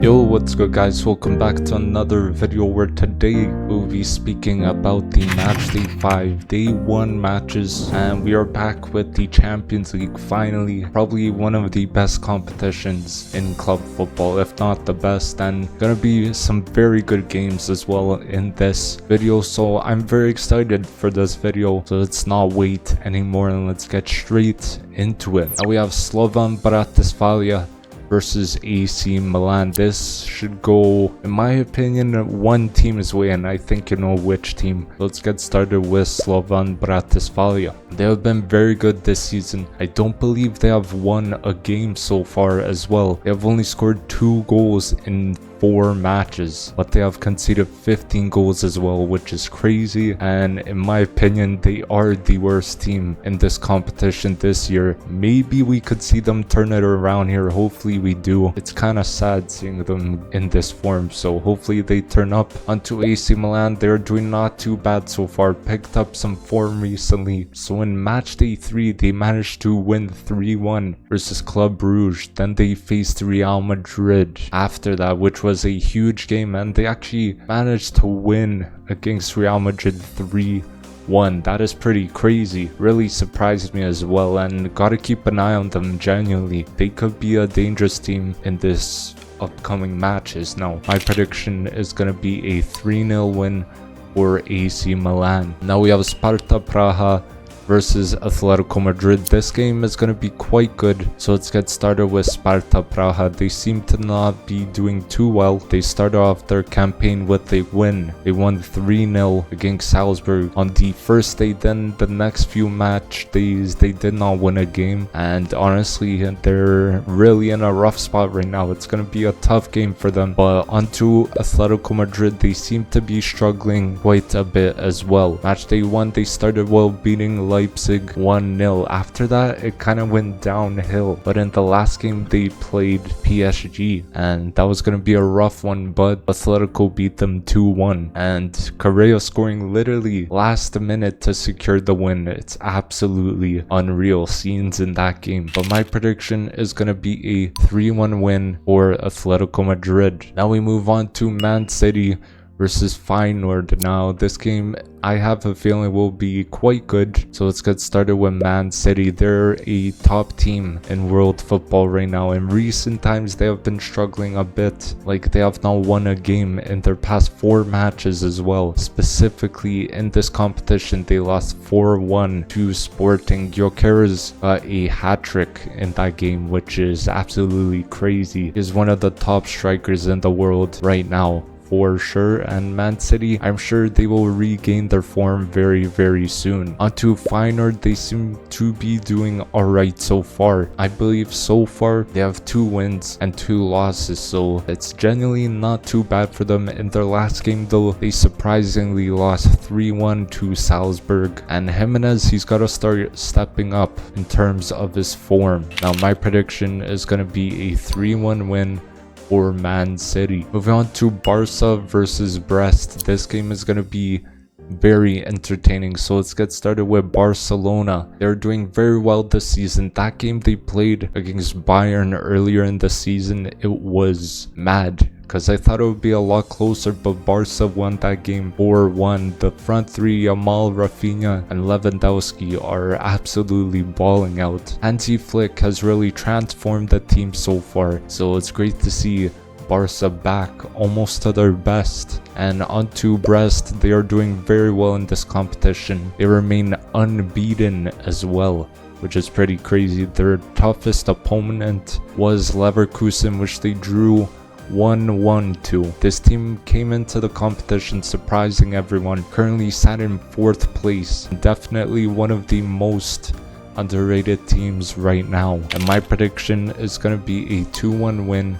Yo, what's good guys, welcome back to another video where today we'll be speaking about the Matchday 5 Day 1 matches, and we are back with the Champions League finally. Probably one of the best competitions in club football, if not the best, and gonna be some very good games as well in this video, so I'm very excited for this video. So let's not wait anymore and let's get straight into it. Now we have Slovan Bratislava versus AC Milan. This should go, in my opinion, one team's way, and I think you know which team. Let's get started with Slovan Bratislava. They have been very good this season. I don't believe they have won a game so far as well. They have only scored 2 goals in 4 matches, but they have conceded 15 goals as well, which is crazy, and in my opinion they are the worst team in this competition this year. Maybe we could see them turn it around here, hopefully we do. It's kind of sad seeing them in this form, so hopefully they turn up. Onto AC Milan, they're doing not too bad so far, picked up some form recently. So in match day 3 they managed to win 3-1 versus Club Brugge. Then they faced Real Madrid after that, which was a huge game, and they actually managed to win against Real Madrid 3-1. That is pretty crazy, really surprised me as well, and gotta keep an eye on them. Genuinely, they could be a dangerous team in this upcoming matches. Now my prediction is gonna be a 3-0 win for AC Milan. Now we have Sparta Praha versus Atletico Madrid. This game is going to be quite good, so let's get started with Sparta Praha. They seem to not be doing too well. They started off their campaign with a win. They won 3-0 against Salzburg on the first day. Then the next few match days they did not win a game, and honestly they're really in a rough spot right now. It's going to be a tough game for them. But onto Atletico Madrid, they seem to be struggling quite a bit as well. Match day 1 they started well, beating Leipzig 1-0. After that it kind of went downhill, but in the last game they played PSG, and that was going to be a rough one, but Atletico beat them 2-1, and Correa scoring literally last minute to secure the win. It's absolutely unreal scenes in that game. But my prediction is going to be a 3-1 win for Atletico Madrid. Now we move on to Man City versus Feyenoord. Now this game I have a feeling will be quite good, so let's get started with Man City. They're a top team in world football right now. In recent times they have been struggling a bit, like they have not won a game in their past 4 matches as well. Specifically in this competition they lost 4-1 to Sporting. Gyökeres got a hat-trick in that game, which is absolutely crazy. He's one of the top strikers in the world right now, for sure, and Man City, I'm sure they will regain their form very soon. Onto Feyenoord, they seem to be doing alright so far. I believe so far they have 2 wins and 2 losses, so it's genuinely not too bad for them. In their last game though, they surprisingly lost 3-1 to Salzburg, and Jimenez, he's got to start stepping up in terms of his form. Now my prediction is going to be a 3-1 win for Man City. Moving on to Barca versus Brest. This game is going to be very entertaining, so let's get started with Barcelona. They're doing very well this season. That game they played against Bayern earlier in the season, it was mad, because I thought it would be a lot closer, but Barca won that game 4-1. The front 3, Yamal, Rafinha, and Lewandowski, are absolutely balling out. Hansi Flick has really transformed the team so far, so it's great to see Barca back almost to their best. And onto Brest, they are doing very well in this competition. They remain unbeaten as well, which is pretty crazy. Their toughest opponent was Leverkusen, which they drew 1-1 to. This team came into the competition surprising everyone, currently sat in 4th place, definitely one of the most underrated teams right now, and my prediction is going to be a 2-1 win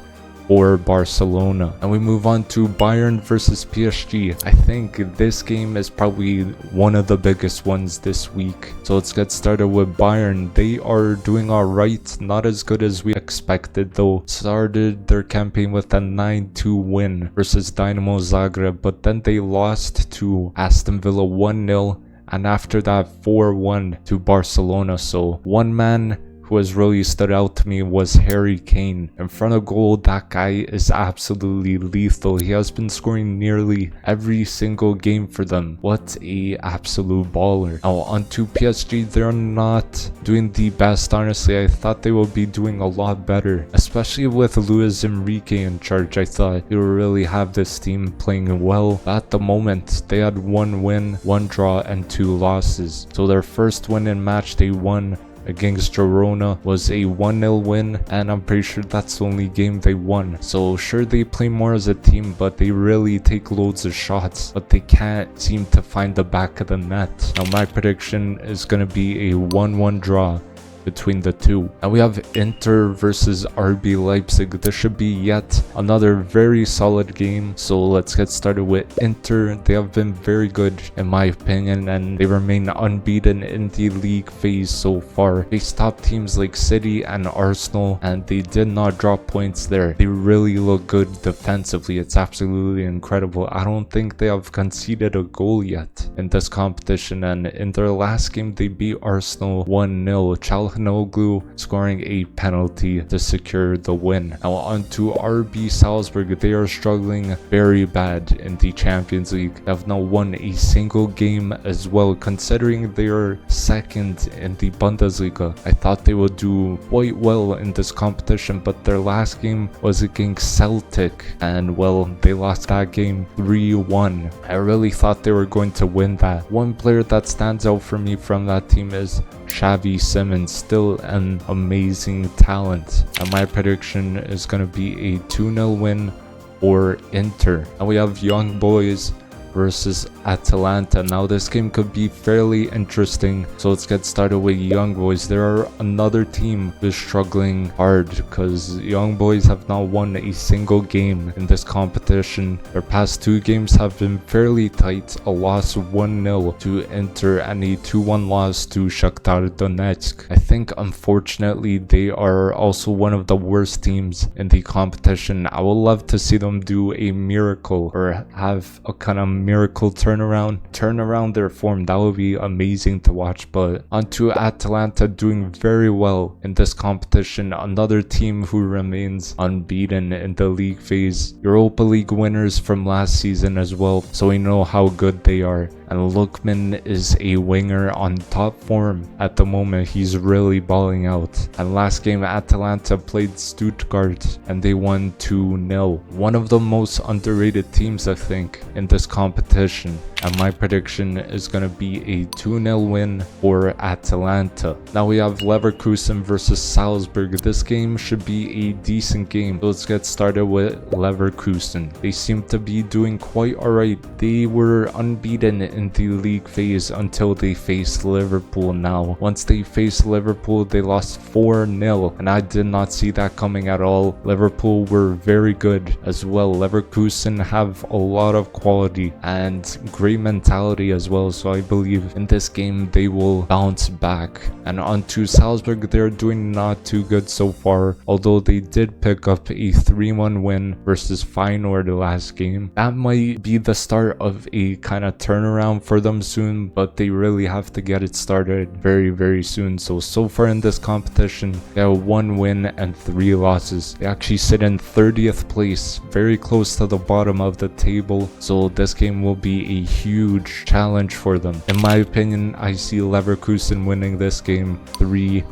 for Barcelona. And we move on to Bayern versus PSG. I think this game is probably one of the biggest ones this week, so let's get started with Bayern. They are doing alright, not as good as we expected though. Started their campaign with a 9-2 win versus Dynamo Zagreb, but then they lost to Aston Villa 1-0, and after that 4-1 to Barcelona. So one man who has really stood out to me was Harry Kane. In front of goal, that guy is absolutely lethal. He has been scoring nearly every single game for them. What a absolute baller. Now onto PSG, they're not doing the best, honestly. I thought they would be doing a lot better, especially with Luis Enrique in charge. I thought he would really have this team playing well. At the moment, they had 1 win, 1 draw, and 2 losses. So their first win in match day 1 against Girona was a 1-0 win, and I'm pretty sure that's the only game they won. So sure, they play more as a team, but they really take loads of shots, but they can't seem to find the back of the net. Now my prediction is going to be a 1-1 draw between the two. And we have Inter versus RB Leipzig. This should be yet another very solid game. So let's get started with Inter. They have been very good in my opinion, and they remain unbeaten in the league phase so far. They stopped teams like City and Arsenal, and they did not drop points there. They really look good defensively. It's absolutely incredible. I don't think they have conceded a goal yet in this competition, and in their last game they beat Arsenal 1-0. Çalhanoğlu scoring a penalty to secure the win. Now on to RB Salzburg. They are struggling very bad in the Champions League. They have not won a single game as well, considering they are second in the Bundesliga. I thought they would do quite well in this competition, but their last game was against Celtic, and well, they lost that game 3-1. I really thought they were going to win that. One player that stands out for me from that team is Xavi Simons, still an amazing talent, and my prediction is going to be a 2-0 win for Inter. And we have Young Boys versus Atalanta. Now this game could be fairly interesting, so let's get started with Young Boys. There are another team who's struggling hard because Young Boys have not won a single game in this competition. Their past 2 games have been fairly tight, a loss 1-0 to Inter and a 2-1 loss to Shakhtar Donetsk. I think unfortunately they are also one of the worst teams in the competition. I would love to see them do a miracle or have a kind of miracle turn around their form. That would be amazing to watch. But onto Atalanta, doing very well in this competition. Another team who remains unbeaten in the league phase. Europa League winners from last season as well, so we know how good they are. And Lookman is a winger on top form at the moment. He's really balling out. And last game, Atalanta played Stuttgart and they won 2-0. One of the most underrated teams, I think, in this competition. And my prediction is going to be a 2-0 win for Atalanta. Now we have Leverkusen versus Salzburg. This game should be a decent game. So let's get started with Leverkusen. They seem to be doing quite alright. They were unbeaten in the league phase until they faced Liverpool. Now once they faced Liverpool, they lost 4-0, and I did not see that coming at all. Liverpool were very good as well. Leverkusen have a lot of quality and great mentality as well, so I believe in this game they will bounce back. And onto Salzburg, they're doing not too good so far, although they did pick up a 3-1 win versus Feyenoord the last game. That might be the start of a kind of turnaround for them soon, but they really have to get it started very soon. So far in this competition, they have 1 win and 3 losses. They actually sit in 30th place, very close to the bottom of the table, so this game will be a huge challenge for them. In my opinion, I see Leverkusen winning this game 3-0.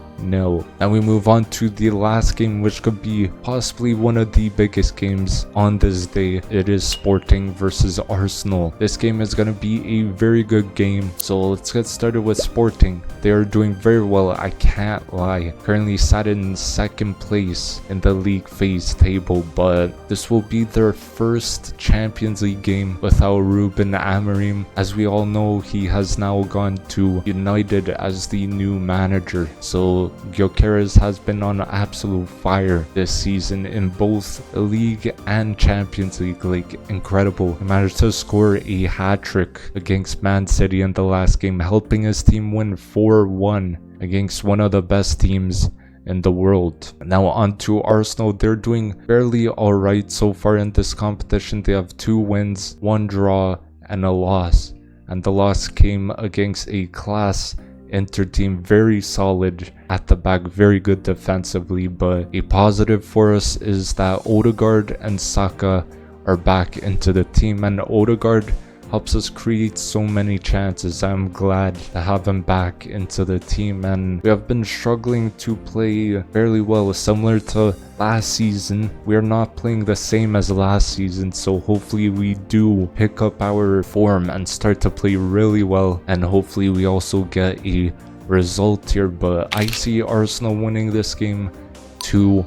And we move on to the last game, which could be possibly one of the biggest games on this day. It is Sporting versus Arsenal. This game is going to be a very good game, so let's get started with Sporting. They are doing very well, I can't lie. Currently sat in 2nd place in the league phase table, but this will be their first Champions League game without Ruben Amorim. As we all know, he has now gone to United as the new manager, so Gyökeres has been on absolute fire this season in both the league and Champions League. Like, incredible. He managed to score a hat-trick against Man City in the last game, helping his team win 4-1 against one of the best teams in the world. Now on to Arsenal. They're doing fairly alright so far in this competition. They have 2 wins, 1 draw, and a loss. And the loss came against a class Inter team very solid at the back, very good defensively, but a positive for us is that Odegaard and Saka are back into the team, and Odegaard helps us create so many chances. I'm glad to have him back into the team, and we have been struggling to play fairly well, similar to last season. We're not playing the same as last season, so hopefully we do pick up our form and start to play really well, and hopefully we also get a result here. But I see Arsenal winning this game 2-1.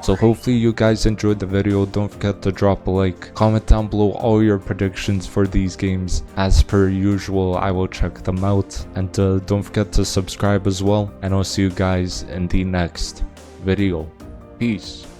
So hopefully you guys enjoyed the video. Don't forget to drop a like, comment down below all your predictions for these games. As per usual, I will check them out, and don't forget to subscribe as well, and I'll see you guys in the next video. Peace.